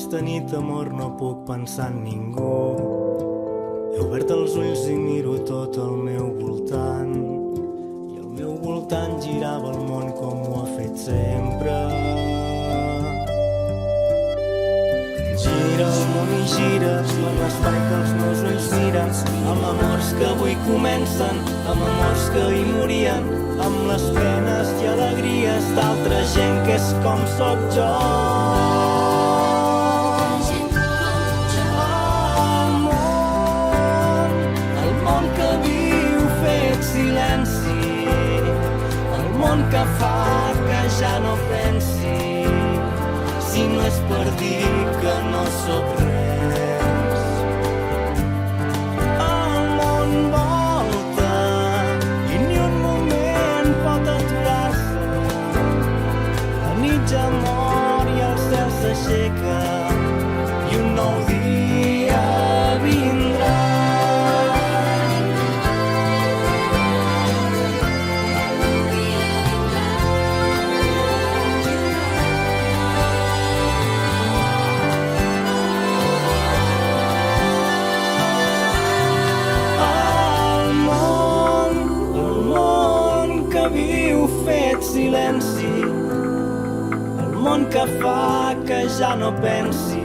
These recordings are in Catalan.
Aquesta nit, amor, no puc pensar en ningú. He obert els ulls i miro tot al meu voltant, i al meu voltant girava el món com ho ha fet sempre. Gira el món i gira per l'espai que els meus ulls miren, amb amors que avui comencen, amb amors que hi morien, amb les penes i alegries d'altra gent que és com sóc jo. El món que viu fet silenci, el món que fa que ja no pensi, si no és per dir que no sóc res. El món volta i ni un moment pot aturar-se. La nit ja mor i el cel s'aixeca i un nou dia vindrà. Silenci, el món que fa que ja no pensi,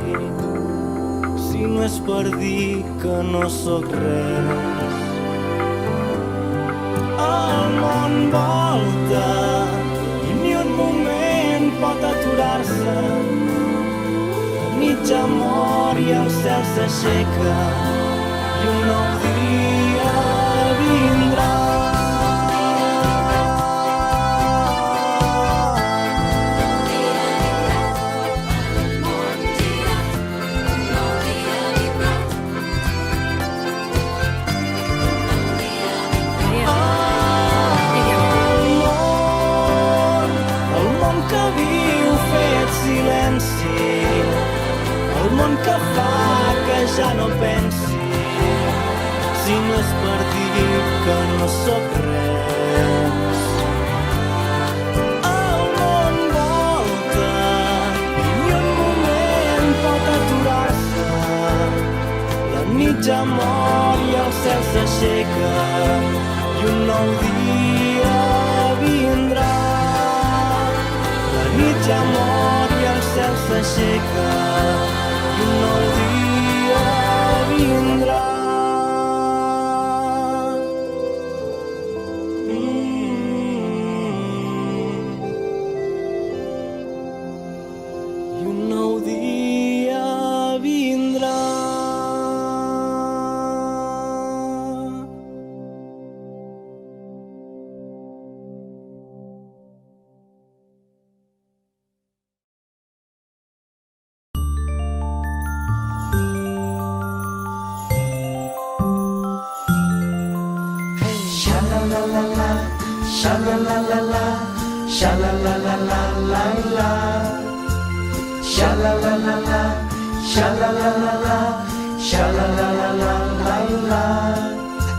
si no és per dir que no sóc res. El món volta i ni un moment pot aturar-se. La nit ja mor i el cel s'aixeca i un nou dia vindrà. El món que fa que ja no pensi, si no és per dir que no sóc res. El món volta i ni un moment pot aturar-se. La nit ja mor i el cel s'aixeca i un nou dia vindrà. La nit ja mor i el cel s'aixeca i un nou dia vindrà. I un nou dia vindrà.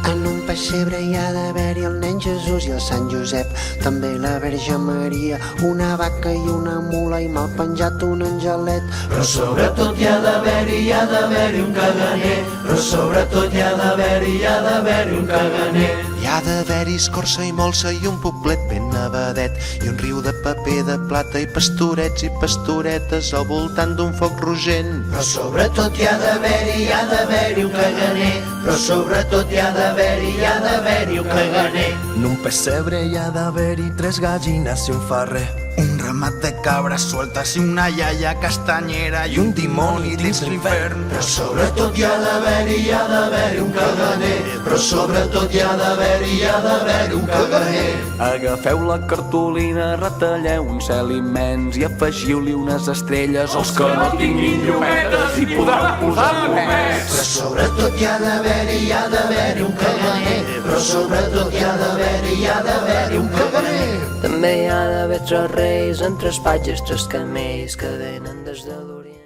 En un pessebre hi ha d'haver-hi el nen Jesús i el Sant Josep, també la Verge Maria, una vaca i una mula i mal penjat un angelet. Però sobretot hi ha d'haver-hi un caganer, però sobretot hi ha d'haver-hi un caganer. Hi ha d'haver-hi escorça i molsa i un poblet ben nevadet i un riu de paper de plata i pastorets i pastoretes al voltant d'un foc rogent. Però sobretot hi ha d'haver-hi un caganer, però sobretot hi ha d'haver-hi un caganer. En un pessebre hi ha d'haver-hi 3 gallines i un ferrer, un ramat de cabres sueltes i una iaia castanyera i un dimoni dins l'infern. Però sobretot hi ha d'haver-hi un caganer, però sobretot hi ha d'haver-hi un caganer. Agafeu la cartolina, retalleu un cel immens i afegiu-li unes estrelles. Els que no tinguin llumetes hi podran posar només. Però sobretot hi ha d'haver-hi un caganer, però sobretot hi ha d'haver-hi un caganer. També hi ha d'haver 3 reis, en 3 patges, 3 camells que venen des de l'Orient.